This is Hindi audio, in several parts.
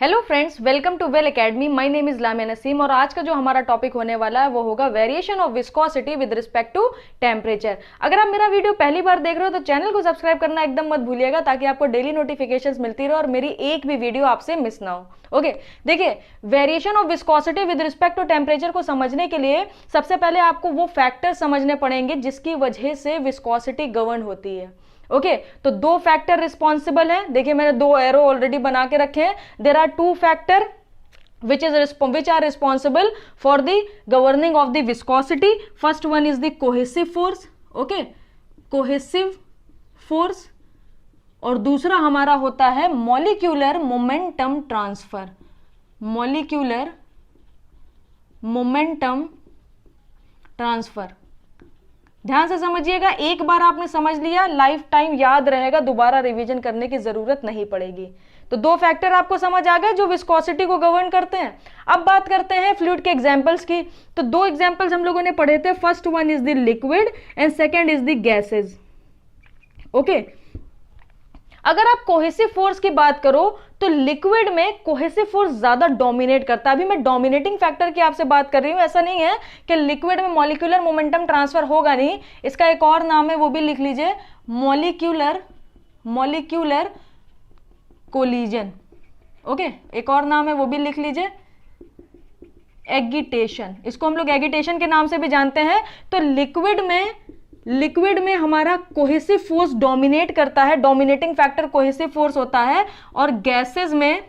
Hello friends, welcome to well academy. My name is Lamia Naseem और आज का जो हमारा टॉपिक होने वाला है वो होगा variation of viscosity with respect to temperature. अगर आप मेरा वीडियो पहली बार देख रहे हो तो चैनल को सब्सक्राइब करना एकदम मत भूलिएगा ताकि आपको डेली नोटिफिकेशंस मिलती रहे और मेरी एक भी वीडियो आपसे मिस ना हो। ओके, देखिए, variation of viscosity with respect to temperature को समझने के लिए सबसे पहले आपको वो फैक्टर समझने पड़ेंगे जिसकी वजह से विस्कोसिटी गवर्न होती है। ओके, तो दो फैक्टर रिस्पॉन्सिबल हैं। देखिए, मैंने दो एरो ऑलरेडी बना के रखे हैं। There are two factor which are responsible for the governing of the viscosity. First one is the cohesive force. Okay, cohesive force. और दूसरा हमारा होता है molecular momentum transfer. molecular momentum transfer. ध्यान से समझिएगा, एक बार आपने समझ लिया लाइफ टाइम याद रहेगा, दोबारा रिवीजन करने की जरूरत नहीं पड़ेगी। तो दो फैक्टर आपको समझ आ गए जो विस्कोसिटी को गवर्न करते हैं। अब बात करते हैं फ्लूइड के एग्जांपल्स की। तो दो एग्जांपल्स हम लोगों ने पढ़े थे। First one is the liquid and second is the gases. Okay, अगर आप कोहेसिव फोर्स की बात करो तो लिक्विड में कोहेसिव फोर्स ज्यादा डोमिनेट करता है। अभी मैं डोमिनेटिंग फैक्टर की आपसे बात कर रही हूं, ऐसा नहीं है कि लिक्विड में मॉलिक्यूलर मोमेंटम ट्रांसफर होगा नहीं। इसका एक और नाम है, वो भी लिख लीजिए, मॉलिक्यूलर कोलिजन। ओके, एक और नाम है, वो भी लिख लीजिए, एगिटेशन। इसको हम लोग एगिटेशन के नाम से भी जानते हैं। तो लिक्विड में हमारा कोहेसिव फोर्स डोमिनेट करता है, डोमिनेटिंग फैक्टर कोहेसिव फोर्स होता है, और गैसेस में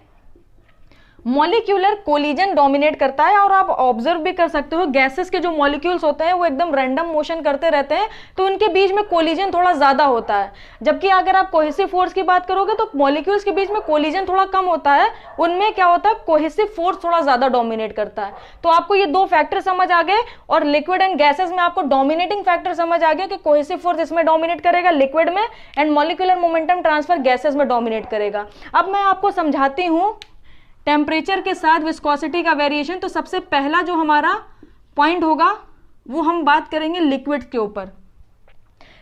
मॉलिक्यूलर कोलिजन डोमिनेट करता है। और आप ऑब्जर्व भी कर सकते हो, गैसेस के जो मॉलिक्यूल्स होते हैं वो एकदम रैंडम मोशन करते रहते हैं, तो उनके बीच में कोलिजन थोड़ा ज्यादा होता है। जबकि अगर आप कोहेसिव फोर्स की बात करोगे तो मॉलिक्यूल्स के बीच में कोलिजन थोड़ा कम होता है, उनमें क्या होता है, कोहेसिव फोर्स थोड़ा ज्यादा डोमिनेट करता है। तो आपको ये दो फैक्टर समझ आ गए, और लिक्विड एंड गैसेस में आपको डोमिनेटिंग फैक्टर समझ आ गया कि कोहेसिव फोर्स इसमें डोमिनेट करेगा लिक्विड में, and molecular momentum transfer gases में डोमिनेट करेगा। अब मैं आपको समझाती हूं टेम्परेचर के साथ विस्कोसिटी का वेरिएशन। तो सबसे पहला जो हमारा पॉइंट होगा वो हम बात करेंगे लिक्विड के ऊपर।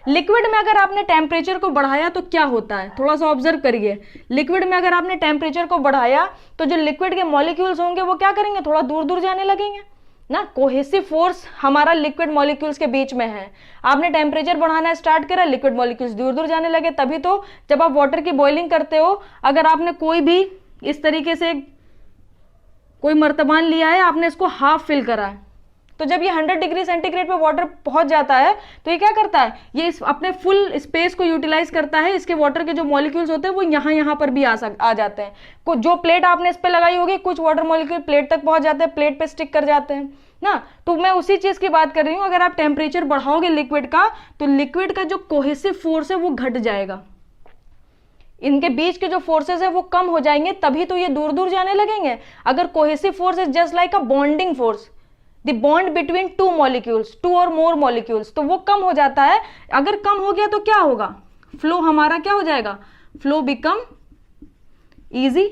लिक्विड में अगर आपने टेम्परेचर को बढ़ाया तो क्या होता है, थोड़ा सा ऑब्जर्व करिए। लिक्विड में अगर आपने टेम्परेचर को बढ़ाया तो जो लिक्विड के मॉलिक्यूल्स होंगे वो क्या करेंगे, थोड़ा दूर दूर जाने लगेंगे ना। कोहेसिव फोर्स हमारा लिक्विड मॉलिक्यूल्स के बीच में है। आपने टेम्परेचर बढ़ाना स्टार्ट करा, लिक्विड मॉलिक्यूल्स दूर दूर जाने लगे। तभी तो जब आप वाटर की बॉइलिंग करते हो, अगर आपने कोई भी इस तरीके से कोई मर्तबान लिया है, आपने इसको हाफ फिल करा है, तो जब ये 100 डिग्री सेंटीग्रेड पे वाटर पहुंच जाता है तो ये क्या करता है, ये अपने फुल स्पेस को यूटिलाइज करता है। इसके वाटर के जो मॉलिक्यूल्स होते हैं वो यहाँ पर भी आ जाते हैं। जो प्लेट आपने इस पे लगाई होगी, कुछ वाटर मॉलिक्यूल प्लेट तक पहुंच जाते हैं, प्लेट पे स्टिक कर जाते हैं ना। तो मैं उसी चीज की बात कर रही हूँ। अगर आप टेम्परेचर बढ़ाओगे लिक्विड का तो लिक्विड का जो कोहेसिव फोर्स है वो घट जाएगा, इनके बीच के जो फोर्सेस है वो कम हो जाएंगे, तभी तो ये दूर दूर जाने लगेंगे। अगर cohesive force is just like a bonding force, the bond between two molecules, two और मोर मॉलिक्यूल्स, तो वो कम हो जाता है। अगर कम हो गया तो क्या होगा, फ्लो हमारा क्या हो जाएगा, फ्लो बिकम इजी,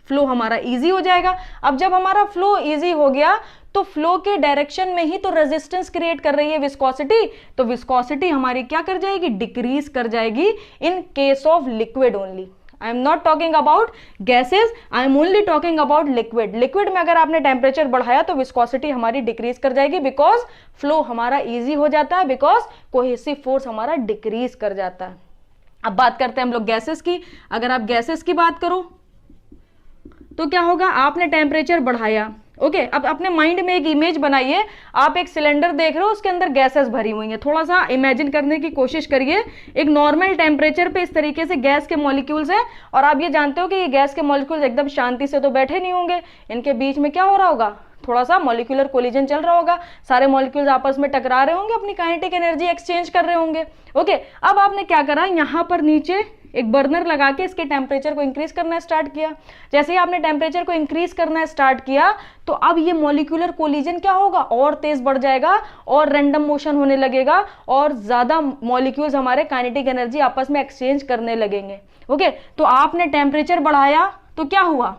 फ्लो हमारा इजी हो जाएगा। अब जब हमारा फ्लो इजी हो गया तो फ्लो के डायरेक्शन में ही तो रेजिस्टेंस क्रिएट कर रही है विस्कोसिटी, तो विस्कोसिटी हमारी क्या कर जाएगी, डिक्रीज कर जाएगी in case of liquid only. I am not talking about gases, I am only talking about liquid. Liquid में अगर आपने टेम्परेचर बढ़ाया तो विस्कोसिटी हमारी डिक्रीज कर जाएगी, बिकॉज फ्लो हमारा इजी हो जाता है, बिकॉज कोहेसिव फोर्स हमारा डिक्रीज कर जाता है। अब बात करते हैं हम लोग गैसेस की। अगर आप गैसेस की बात करो तो क्या होगा, आपने टेम्परेचर बढ़ाया। ओके, अब अपने माइंड में एक इमेज बनाइए, आप एक सिलेंडर देख रहे हो, उसके अंदर गैसेस भरी हुई हैं। थोड़ा सा इमेजिन करने की कोशिश करिए, एक नॉर्मल टेम्परेचर पे इस तरीके से गैस के मॉलिक्यूल्स हैं, और आप ये जानते हो कि ये गैस के मॉलिक्यूल्स एकदम शांति से तो बैठे नहीं होंगे, इनके बीच में क्या हो रहा होगा, थोड़ा सा मॉलिक्यूलर कोलिजन चल रहा होगा, सारे मॉलिक्यूल्स आपस में टकरा रहे होंगे, अपनी काइनेटिक एनर्जी एक्सचेंज कर रहे होंगे। ओके, अब आपने क्या करा, यहाँ पर नीचे एक बर्नर लगा के इसके टेम्परेचर को इंक्रीज करना स्टार्ट किया। जैसे ही आपने टेम्परेचर को इंक्रीज करना स्टार्ट किया तो अब ये मॉलिक्यूलर कोलिजन क्या होगा, और तेज बढ़ जाएगा, और रैंडम मोशन होने लगेगा, और ज्यादा मॉलिक्यूल्स हमारे काइनेटिक एनर्जी आपस में एक्सचेंज करने लगेंगे। ओके, तो आपने टेम्परेचर बढ़ाया तो क्या हुआ,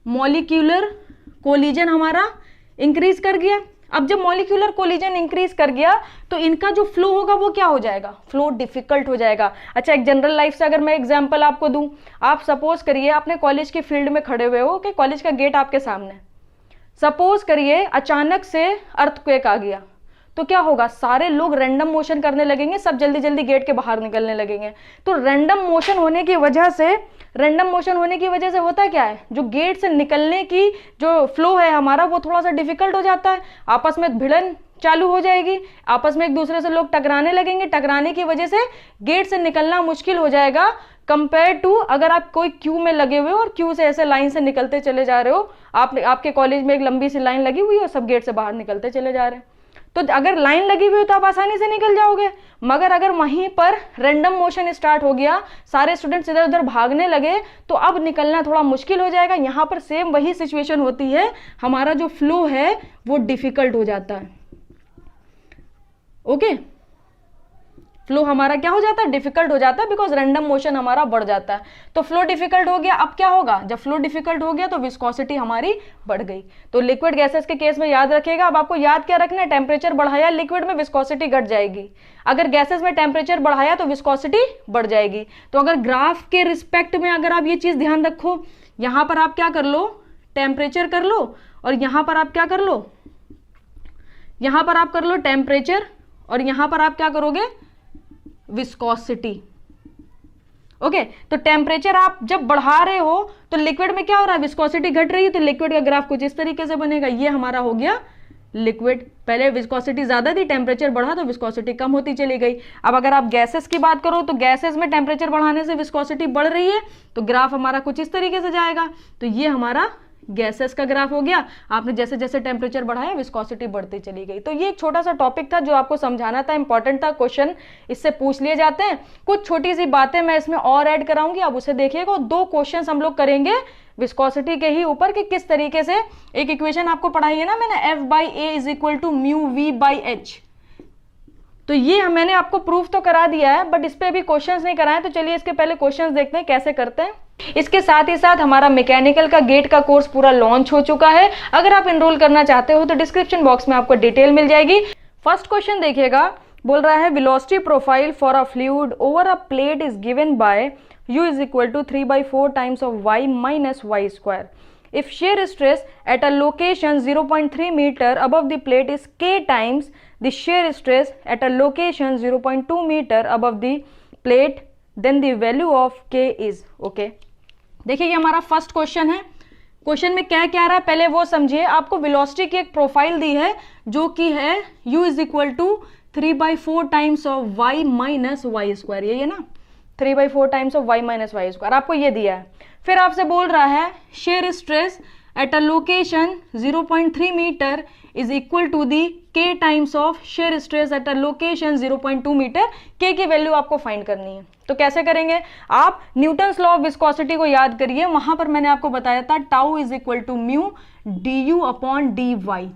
मॉलिक्यूलर कोलिजन हमारा इंक्रीज कर गया। अब जब मॉलिक्यूलर कोलिजन इंक्रीज कर गया तो इनका जो फ्लो होगा वो क्या हो जाएगा, फ्लो डिफिकल्ट हो जाएगा। अच्छा, एक जनरल लाइफ से अगर मैं एग्जांपल आपको दूं, आप सपोज करिए अपने कॉलेज के फील्ड में खड़े हुए हो कि कॉलेज का गेट आपके सामने, सपोज करिए अचानक से अर्थक्वेक आ गया, तो क्या होगा, सारे लोग रैंडम मोशन करने लगेंगे, सब जल्दी जल्दी गेट के बाहर निकलने लगेंगे। तो रैंडम मोशन होने की वजह से होता क्या है, जो गेट से निकलने की जो फ्लो है हमारा वो थोड़ा सा डिफिकल्ट हो जाता है, आपस में भिड़न चालू हो जाएगी, आपस में एक दूसरे से लोग टकराने लगेंगे, टकराने की वजह से गेट से निकलना मुश्किल हो जाएगा कंपेयर टू अगर आप कोई क्यू में लगे हुए हो और क्यू से ऐसे लाइन से निकलते चले जा रहे हो। आपके कॉलेज में एक लंबी सी लाइन लगी हुई है और सब गेट से बाहर निकलते चले जा रहे हैं, तो अगर लाइन लगी हुई हो तो आप आसानी से निकल जाओगे। मगर अगर वहीं पर रैंडम मोशन स्टार्ट हो गया, सारे स्टूडेंट्स इधर उधर भागने लगे, तो अब निकलना थोड़ा मुश्किल हो जाएगा। यहाँ पर सेम वही सिचुएशन होती है, हमारा जो फ्लो है वो डिफिकल्ट हो जाता है। ओके, फ्लो हमारा क्या हो जाता है, डिफिकल्ट हो जाता है, बिकॉज रैंडम मोशन हमारा बढ़ जाता है। तो फ्लो डिफिकल्ट हो गया, अब क्या होगा, जब फ्लो डिफिकल्ट हो गया तो विस्कोसिटी हमारी बढ़ गई। तो लिक्विड गैसेस के केस में याद रखिएगा, अब आपको याद क्या रखना है, टेम्परेचर बढ़ाया लिक्विड में विस्कोसिटी घट जाएगी, अगर गैसेस में टेम्परेचर बढ़ाया तो विस्कोसिटी बढ़ जाएगी। तो अगर ग्राफ के रिस्पेक्ट में अगर आप ये चीज ध्यान रखो, यहां पर आप क्या कर लो, टेम्परेचर कर लो, और यहां पर आप क्या कर लो, यहां पर आप कर लो टेम्परेचर, और यहां पर आप क्या करोगे, विस्कोसिटी। ओके, तो टेम्परेचर आप जब बढ़ा रहे हो तो लिक्विड में क्या हो रहा है, विस्कोसिटी घट रही है, तो लिक्विड का ग्राफ कुछ इस तरीके से बनेगा। ये हमारा हो गया लिक्विड, पहले विस्कोसिटी ज्यादा थी, टेम्परेचर बढ़ा तो विस्कोसिटी कम होती चली गई। अब अगर आप गैसेस की बात करो तो गैसेस में टेम्परेचर बढ़ाने से विस्कोसिटी बढ़ रही है, तो ग्राफ हमारा कुछ इस तरीके से जाएगा। तो ये हमारा गैसेस का ग्राफ हो गया, आपने जैसे जैसे टेम्परेचर बढ़ाया विस्कोसिटी बढ़ती चली गई। तो ये एक छोटा सा टॉपिक था जो आपको समझाना था, इंपॉर्टेंट था, क्वेश्चन इससे पूछ लिए जाते हैं। कुछ छोटी सी बातें मैं इसमें और ऐड कराऊंगी, आप उसे देखिएगा। 2 क्वेश्चन हम लोग करेंगे विस्कोसिटी के ही ऊपर कि किस तरीके से, एक इक्वेशन आपको पढ़ाई है ना मैंने, F/A = μV/h, तो ये मैंने आपको प्रूफ तो करा दिया है, बट इस पे अभी क्वेश्चंस नहीं कराए, तो चलिए इसके पहले क्वेश्चंस देखते हैं कैसे करते हैं। इसके साथ ही साथ हमारा मैकेनिकल का गेट का कोर्स पूरा लॉन्च हो चुका है, अगर आप एनरोल करना चाहते हो तो डिस्क्रिप्शन बॉक्स में आपको डिटेल मिल जाएगी। फर्स्ट क्वेश्चन देखिएगा, बोल रहा है velocity profile for a fluid over a plate is given by U = 3/4 times of y minus y square. If shear stress at a location 0.3 meter above the plate is k times the shear stress at a location 0.2 meter above the plate, then the value of k is okay. देखिए ये हमारा फर्स्ट क्वेश्चन है। क्वेश्चन में क्या क्या रहा है पहले वो समझिए। आपको वेलोसिटी की एक प्रोफाइल दी है जो कि है U = 3/4 times of y minus y square, यही है ना, 3/4 times of y minus y square, आपको ये दिया है। फिर आपसे बोल रहा है shear stress at a location 0.3 meter is equal to the k times of shear stress at a location 0.2 meter, k की वैल्यू आपको फाइंड करनी है। तो कैसे करेंगे, आप न्यूटन्स लॉ ऑफ विस्कोसिटी को याद करिए, वहां पर मैंने आपको बताया था टाउ = म्यू du/dy।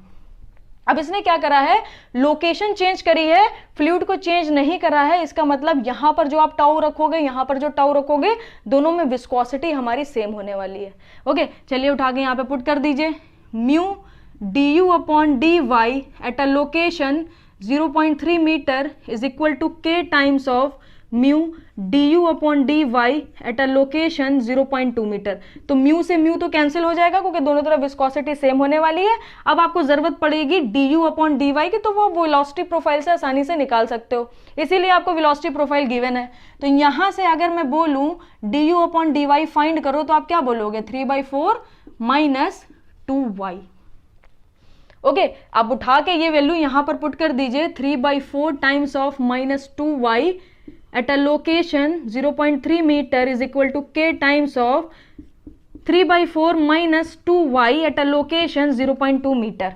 अब इसने क्या करा है, लोकेशन चेंज करी है, फ्लूइड को चेंज नहीं करा है। इसका मतलब यहां पर जो आप टाउ रखोगे, यहां पर जो टाउ रखोगे, दोनों में विस्कोसिटी हमारी सेम होने वाली है। ओके, चलिए उठा के यहां पे पुट कर दीजिए, mu du/dy at a location 0.3 metre is equal to k times of mu du/dy at a location 0.2 metre. तो म्यू से म्यू तो कैंसिल हो जाएगा क्योंकि दोनों तरफ विस्कोसिटी सेम होने वाली है। अब आपको जरूरत पड़ेगी du/dy की, तो वो वेलोसिटी प्रोफाइल से आसानी से निकाल सकते हो, इसीलिए आपको वेलोसिटी प्रोफाइल गिवन है। तो यहां से अगर मैं बोलूं du/dy फाइंड करो, तो आप क्या बोलोगे, 3/4 माइनस 2y। ओके, अब उठा के ये वैल्यू यहां पर पुट कर दीजिए, 3/4 times of minus 2y at a location 0.3 meter is equal to k times of 3/4 minus 2y at a location 0.2 meter।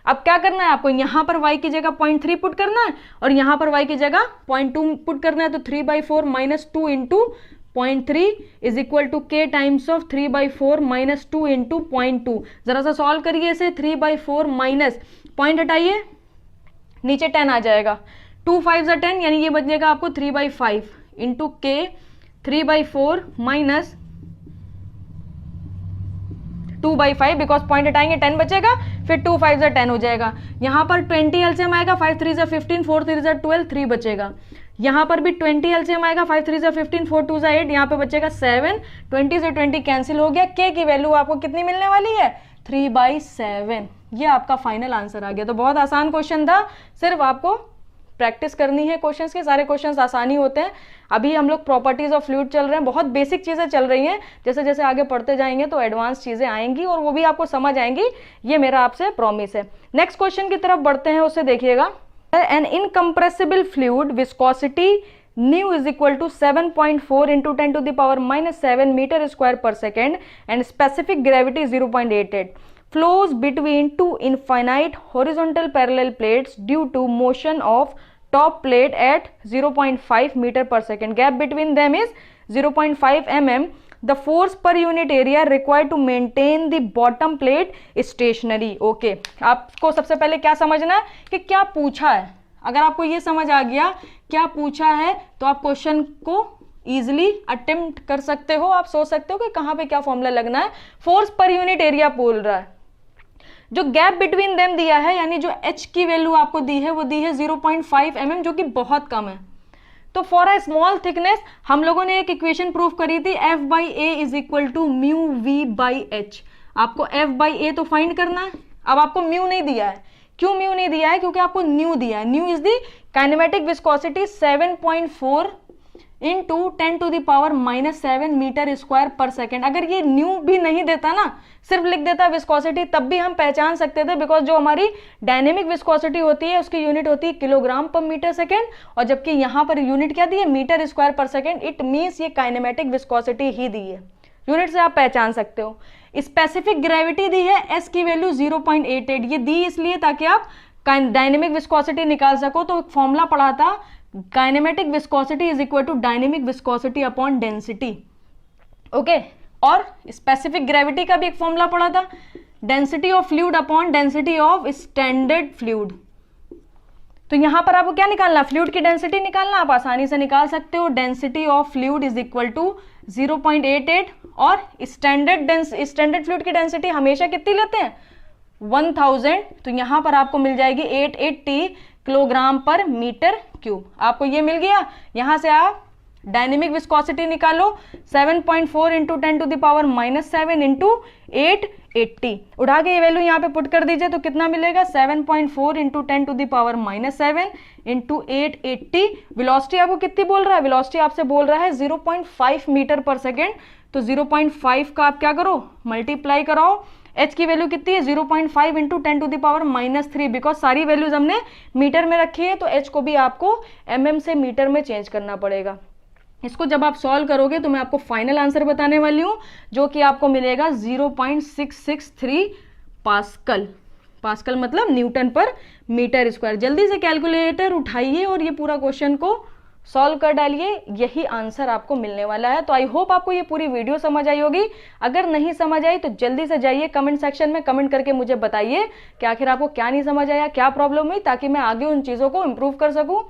अब क्या करना है आपको, यहां पर y की जगह 0.3 पुट करना है और यहां पर y की जगह 0.2 पुट करना है। तो 3/4 minus 2 into 0.3 is equal to k times of 3/4 minus 2 into 0.2। जरा सा सॉल्व करिए इसे, 3/4 माइनस पॉइंट हटाइए, नीचे 10 आ जाएगा, 2 5 10, यानी ये बच जाएगा आपको 3/5 इंटू के 3/4 माइनस 2/5 बिकॉज पॉइंट हटाएंगे 10 बचेगा, फिर 2 5 10 हो जाएगा। यहाँ पर 20 एलसीएम आएगा, 5 3 15, 4 3 12, 3 बचेगा। यहाँ पर भी 20 एलसीएम आएगा, 5 3 15, 4 2 8, यहाँ पे बचेगा 7, 20 से 20 कैंसिल हो गया। के की वैल्यू आपको कितनी मिलने वाली है? 3/7। ये आपका फाइनल आंसर आ गया। तो बहुत आसान क्वेश्चन था, सिर्फ आपको प्रैक्टिस करनी है क्वेश्चंस के। सारे क्वेश्चंस आसानी होते हैं। अभी हम लोग प्रॉपर्टीज ऑफ फ्लूइड चल रहे हैं, बहुत बेसिक चीजें चल रही हैं। जैसे जैसे आगे पढ़ते जाएंगे तो एडवांस चीजें आएंगी और वो भी आपको समझ आएंगी, ये मेरा आपसे प्रॉमिस है। नेक्स्ट क्वेश्चन की तरफ बढ़ते हैं, उससे देखिएगा। An incompressible fluid viscosity nu is equal to 7.4 into 10 to the power minus 7 meter square per second and specific gravity 0.88 flows between two infinite horizontal parallel plates due to motion of top plate at 0.5 meter per second. Gap between them is 0.5 mm. The force per unit area required to maintain the bottom plate stationary. Okay, आपको सबसे पहले क्या समझना है कि क्या पूछा है। अगर आपको ये समझ आ गया क्या पूछा है तो आप क्वेश्चन को इजीली अटेम्प्ट कर सकते हो। आप सोच सकते हो कि कहां पे क्या फॉर्मूला लगना है। फोर्स पर यूनिट एरिया बोल रहा है, जो गैप बिटवीन देम दिया है यानी जो h की वैल्यू आपको दी है वो दी है 0.5 mm, जो कि बहुत कम है। तो फॉर अ स्मॉल थिकनेस हम लोगों ने एक इक्वेशन प्रूव करी थी, F/A is equal to mu V/h। आपको F/A तो फाइंड करना है। अब आपको म्यू नहीं दिया है। क्यों म्यू नहीं दिया है? क्योंकि आपको न्यू दिया है। Nu is the kinematic viscosity 7.4 into 10 to the power -7 metre square पर सेकेंड। अगर ये न्यू भी नहीं देता ना, सिर्फ लिख देता विस्कोसिटी, तब भी हम पहचान सकते थे, बिकॉज जो हमारी डायनेमिक विस्कोसिटी होती है उसकी यूनिट होती है किलोग्राम पर मीटर सेकेंड, और जबकि यहाँ पर यूनिट क्या दी है? मीटर स्क्वायर पर सेकेंड। इट मीन्स ये काइनेमेटिक विस्कोसिटी ही दी है। यूनिट से आप पहचान सकते हो। स्पेसिफिक ग्रेविटी दी है, एस की वैल्यू 0.88। ये दी इसलिए ताकि आप डायनेमिक विस्कोसिटी निकाल सको। तो एक फॉर्मूला पढ़ा था, kinematic viscosity is equal to dynamic viscosity upon density. Okay, और स्पेसिफिक ग्रेविटी का भी एक फॉर्मूला पढ़ा था, density of fluid upon density of standard fluid. तो यहां पर आपको क्या निकालना? फ्लूइड की डेंसिटी निकालना। आप आसानी से निकाल सकते हो, density of fluid is equal to 0.88, और स्टैंडर्ड फ्लूइड की डेंसिटी हमेशा कितनी लेते हैं? 1000। तो यहां पर आपको मिल जाएगी 880 किलोग्राम पर मीटर क्यूब। आपको ये मिल गया। यहां से आप डायनेमिक विस्कोसिटी निकालो, 7.4 into 10 to the power -7 into 880। उठा के ये वैल्यू यहाँ पे पुट कर दीजिए तो कितना मिलेगा? 7.4 into 10 to the power -7 into 880। Velocity आपको कितनी बोल रहा है? वेलोसिटी आपसे बोल रहा है 0.5 मीटर पर सेकेंड। तो 0.5 का आप क्या करो? मल्टीप्लाई कराओ। h की वैल्यू कितनी है? 0.5 into 10 to the power -3, because सारी वैल्यूज हमने मीटर में रखी है, तो h को भी आपको mm से मीटर में चेंज करना पड़ेगा। इसको जब आप सॉल्व करोगे तो मैं आपको फाइनल आंसर बताने वाली हूं, जो कि आपको मिलेगा 0.663 पास्कल। पास्कल मतलब न्यूटन पर मीटर स्क्वायर। जल्दी से कैलकुलेटर उठाइए और ये पूरा क्वेश्चन को सॉल्व कर डालिए, यही आंसर आपको मिलने वाला है। तो आई होप आपको ये पूरी वीडियो समझ आई होगी। अगर नहीं समझ आई तो जल्दी से जाइए कमेंट सेक्शन में कमेंट करके मुझे बताइए कि आखिर आपको क्या नहीं समझ आया, क्या प्रॉब्लम हुई, ताकि मैं आगे उन चीज़ों को इम्प्रूव कर सकूँ।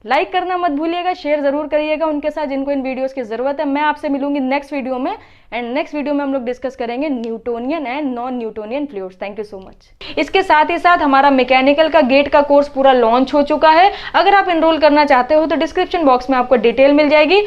लाइक करना मत भूलिएगा, शेयर जरूर करिएगा उनके साथ जिनको इन वीडियोस की जरूरत है। मैं आपसे मिलूंगी नेक्स्ट वीडियो में, एंड नेक्स्ट वीडियो में हम लोग डिस्कस करेंगे Newtonian and non Newtonian fluids. Thank you so much. इसके साथ ही साथ हमारा मैकेनिकल का गेट का कोर्स पूरा लॉन्च हो चुका है। अगर आप एनरोल करना चाहते हो तो डिस्क्रिप्शन बॉक्स में आपको डिटेल मिल जाएगी।